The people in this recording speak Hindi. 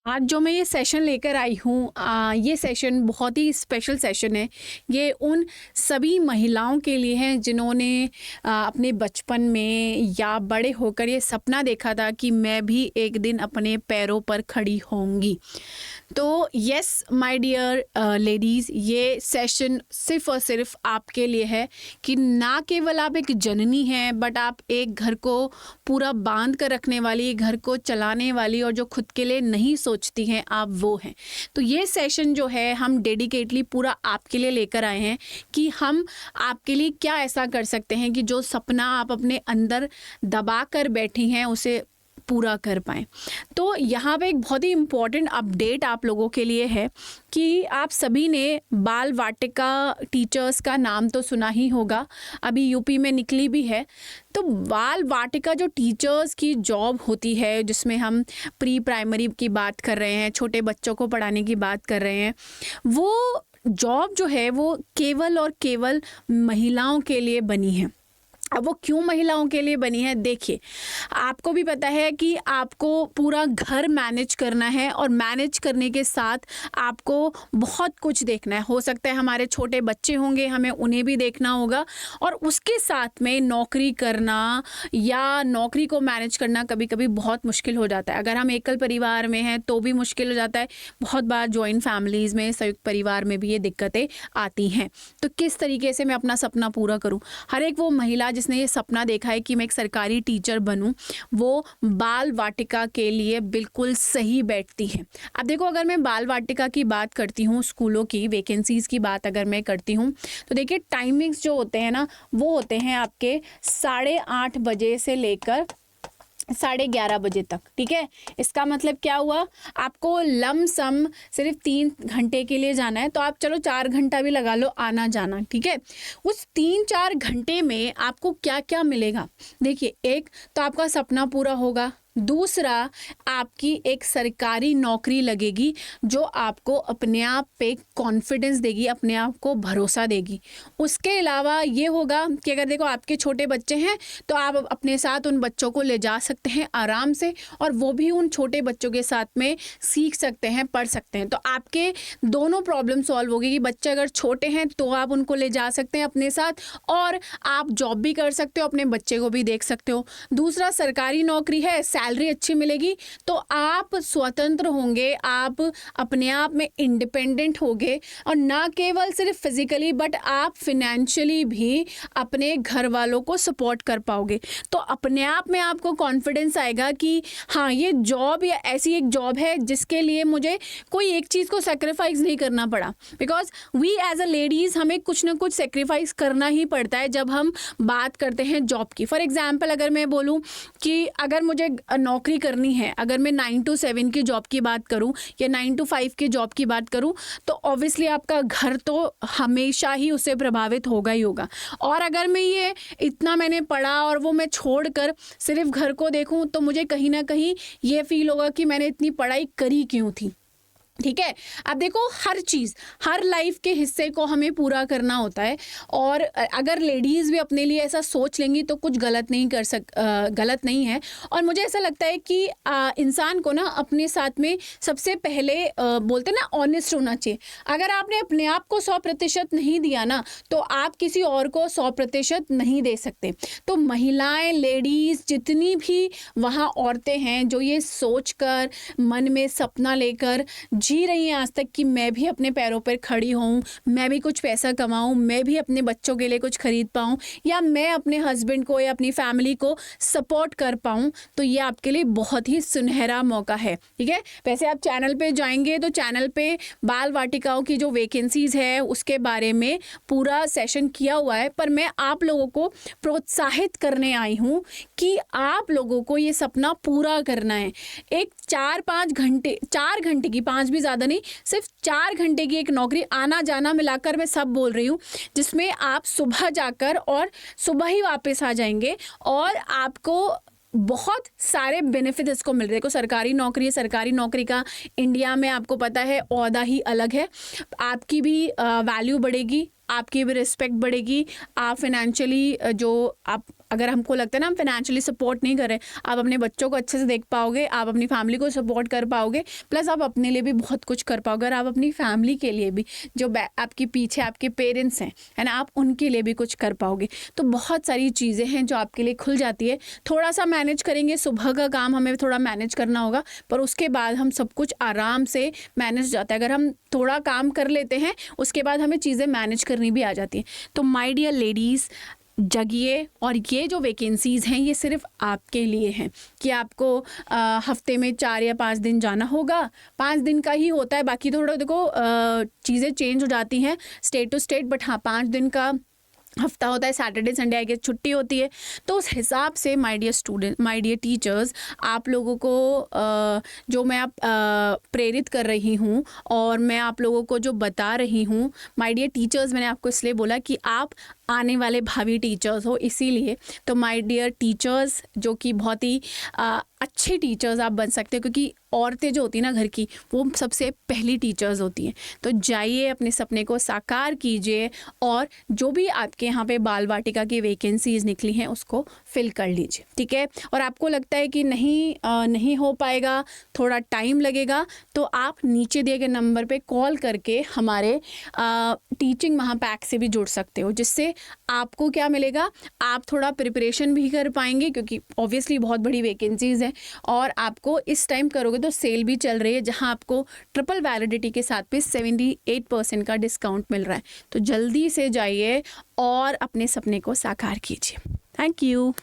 आज जो मैं ये सेशन लेकर आई हूँ, ये सेशन बहुत ही स्पेशल सेशन है। ये उन सभी महिलाओं के लिए है जिन्होंने अपने बचपन में या बड़े होकर ये सपना देखा था कि मैं भी एक दिन अपने पैरों पर खड़ी होंगी। तो यस माय डियर लेडीज़, ये सेशन सिर्फ़ और सिर्फ आपके लिए है कि ना केवल आप एक जननी हैं, बट आप एक घर को पूरा बांध कर रखने वाली, घर को चलाने वाली और जो खुद के लिए नहीं सोचती हैं, आप वो हैं। तो ये सेशन जो है हम डेडिकेटली पूरा आपके लिए लेकर आए हैं कि हम आपके लिए क्या ऐसा कर सकते हैं कि जो सपना आप अपने अंदर दबा कर बैठी हैं उसे पूरा कर पाएँ। तो यहाँ पे एक बहुत ही इम्पोर्टेंट अपडेट आप लोगों के लिए है कि आप सभी ने बाल वाटिका टीचर्स का नाम तो सुना ही होगा, अभी यूपी में निकली भी है। तो बाल वाटिका जो टीचर्स की जॉब होती है, जिसमें हम प्री प्राइमरी की बात कर रहे हैं, छोटे बच्चों को पढ़ाने की बात कर रहे हैं, वो जॉब जो है वो केवल और केवल महिलाओं के लिए बनी है। अब वो क्यों महिलाओं के लिए बनी है? देखिए, आपको भी पता है कि आपको पूरा घर मैनेज करना है और मैनेज करने के साथ आपको बहुत कुछ देखना है। हो सकता है हमारे छोटे बच्चे होंगे, हमें उन्हें भी देखना होगा और उसके साथ में नौकरी करना या नौकरी को मैनेज करना कभी-कभी बहुत मुश्किल हो जाता है। अगर हम एकल परिवार में हैं तो भी मुश्किल हो जाता है। बहुत बार जॉइंट फैमिलीज़ में, संयुक्त परिवार में भी ये दिक्कतें आती हैं। तो किस तरीके से मैं अपना सपना पूरा करूँ? हर एक वो महिला जिसने ये सपना देखा है कि मैं एक सरकारी टीचर बनूं, वो बाल वाटिका के लिए बिल्कुल सही बैठती है। अब देखो, अगर मैं बाल वाटिका की बात करती हूँ, स्कूलों की वैकेंसीज़ की बात अगर मैं करती हूँ, तो देखिए टाइमिंग्स जो होते हैं ना, वो होते हैं आपके 8:30 बजे से लेकर 11:30 बजे तक। ठीक है, इसका मतलब क्या हुआ? आपको लमसम सिर्फ 3 घंटे के लिए जाना है, तो आप चलो 4 घंटा भी लगा लो आना जाना। ठीक है, उस 3-4 घंटे में आपको क्या क्या मिलेगा? देखिए, एक तो आपका सपना पूरा होगा, दूसरा आपकी एक सरकारी नौकरी लगेगी जो आपको अपने आप पे कॉन्फिडेंस देगी, अपने आप को भरोसा देगी। उसके अलावा ये होगा कि अगर देखो आपके छोटे बच्चे हैं तो आप अपने साथ उन बच्चों को ले जा सकते हैं आराम से, और वो भी उन छोटे बच्चों के साथ में सीख सकते हैं, पढ़ सकते हैं। तो आपके दोनों प्रॉब्लम सॉल्व होगी कि बच्चे अगर छोटे हैं तो आप उनको ले जा सकते हैं अपने साथ, और आप जॉब भी कर सकते हो, अपने बच्चे को भी देख सकते हो। दूसरा, सरकारी नौकरी है, सैलरी अच्छी मिलेगी, तो आप स्वतंत्र होंगे, आप अपने आप में इंडिपेंडेंट होंगे, और ना केवल सिर्फ फिजिकली बट आप फिनेंशियली भी अपने घर वालों को सपोर्ट कर पाओगे। तो अपने आप में आपको कॉन्फिडेंस आएगा कि हाँ, ये जॉब या ऐसी एक जॉब है जिसके लिए मुझे कोई एक चीज़ को सेक्रीफाइस नहीं करना पड़ा, because we as a ladies हमें कुछ ना कुछ सेक्रीफाइस करना ही पड़ता है जब हम बात करते हैं जॉब की। फॉर एग्जाम्पल, अगर मैं बोलूँ कि अगर मुझे नौकरी करनी है, अगर मैं 9 to 7 की जॉब की बात करूं या 9 to 5 की जॉब की बात करूं, तो ऑब्वियसली आपका घर तो हमेशा ही उससे प्रभावित होगा ही होगा। और अगर मैं ये इतना मैंने पढ़ा और वो मैं छोड़कर सिर्फ घर को देखूं, तो मुझे कहीं ना कहीं ये फील होगा कि मैंने इतनी पढ़ाई करी क्यों थी। ठीक है, अब देखो, हर चीज़, हर लाइफ के हिस्से को हमें पूरा करना होता है, और अगर लेडीज़ भी अपने लिए ऐसा सोच लेंगी तो कुछ गलत नहीं है। और मुझे ऐसा लगता है कि इंसान को ना अपने साथ में सबसे पहले बोलते हैं ना, ऑनेस्ट होना चाहिए। अगर आपने अपने आप को 100% नहीं दिया ना, तो आप किसी और को 100% नहीं दे सकते। तो महिलाएं, लेडीज़, जितनी भी वहाँ औरतें हैं जो ये सोच कर, मन में सपना लेकर जी रही हैं आज तक कि मैं भी अपने पैरों पर खड़ी हूँ, मैं भी कुछ पैसा कमाऊँ, मैं भी अपने बच्चों के लिए कुछ खरीद पाऊँ, या मैं अपने हस्बैंड को या अपनी फैमिली को सपोर्ट कर पाऊँ, तो ये आपके लिए बहुत ही सुनहरा मौका है। ठीक है, वैसे आप चैनल पे जाएंगे तो चैनल पे बाल वाटिकाओं की जो वैकेंसीज़ है उसके बारे में पूरा सेशन किया हुआ है, पर मैं आप लोगों को प्रोत्साहित करने आई हूँ कि आप लोगों को ये सपना पूरा करना है। एक 4-5 घंटे, 4 घंटे की, 5 भी ज़्यादा नहीं, सिर्फ 4 घंटे की एक नौकरी, आना जाना मिलाकर मैं सब बोल रही हूँ, जिसमें आप सुबह जाकर और सुबह ही वापस आ जाएंगे, और आपको बहुत सारे बेनिफिट इसको मिल रहे हैं। देखो, सरकारी नौकरी है, सरकारी नौकरी का इंडिया में आपको पता है ओहदा ही अलग है। आपकी भी वैल्यू बढ़ेगी, आपकी भी रिस्पेक्ट बढ़ेगी। आप फाइनेंशियली जो आप, अगर हमको लगता है ना हम फाइनेंशियली सपोर्ट नहीं कर रहे, आप अपने बच्चों को अच्छे से देख पाओगे, आप अपनी फैमिली को सपोर्ट कर पाओगे, प्लस आप अपने लिए भी बहुत कुछ कर पाओगे। और आप अपनी फैमिली के लिए भी, जो आपके पीछे आपके पेरेंट्स हैं, है ना, आप उनके लिए भी कुछ कर पाओगे। तो बहुत सारी चीज़ें हैं जो आपके लिए खुल जाती है। थोड़ा सा मैनेज करेंगे, सुबह का काम हमें थोड़ा मैनेज करना होगा, पर उसके बाद हम सब कुछ आराम से मैनेज जाता है। अगर हम थोड़ा काम कर लेते हैं, उसके बाद हमें चीज़ें मैनेज करनी भी आ जाती हैं। तो माय डियर लेडीज़, जगिए। और ये जो वैकेंसीज़ हैं ये सिर्फ आपके लिए हैं कि आपको हफ्ते में 4 या 5 दिन जाना होगा। 5 दिन का ही होता है, बाकी थोड़ा देखो चीज़ें चेंज हो जाती हैं स्टेट टू स्टेट, बट हाँ 5 दिन का हफ्ता होता है। सैटरडे संडे आई गेस छुट्टी होती है। तो उस हिसाब से my dear student, my dear teachers, आप लोगों को जो मैं प्रेरित कर रही हूँ और मैं आप लोगों को जो बता रही हूँ, माय डियर टीचर्स, मैंने आपको इसलिए बोला कि आप आने वाले भावी टीचर्स हो, इसीलिए। तो माय डियर टीचर्स, जो कि बहुत ही अच्छे टीचर्स आप बन सकते हो, क्योंकि औरतें जो होती हैं ना घर की, वो सबसे पहली टीचर्स होती हैं। तो जाइए, अपने सपने को साकार कीजिए और जो भी आपके यहाँ पे बाल वाटिका की वैकेंसीज निकली हैं उसको फिल कर लीजिए, ठीक है। और आपको लगता है कि नहीं हो पाएगा, थोड़ा टाइम लगेगा, तो आप नीचे दिए गए नंबर पे कॉल करके हमारे टीचिंग महापैक से भी जुड़ सकते हो, जिससे आपको क्या मिलेगा, आप थोड़ा प्रिपरेशन भी कर पाएंगे, क्योंकि ऑब्वियसली बहुत बड़ी वैकेंसीज हैं। और आपको इस टाइम करोगे तो सेल भी चल रही है, जहां आपको ट्रिपल वैलिडिटी के साथ भी 78% का डिस्काउंट मिल रहा है। तो जल्दी से जाइए और अपने सपने को साकार कीजिए। Thank you.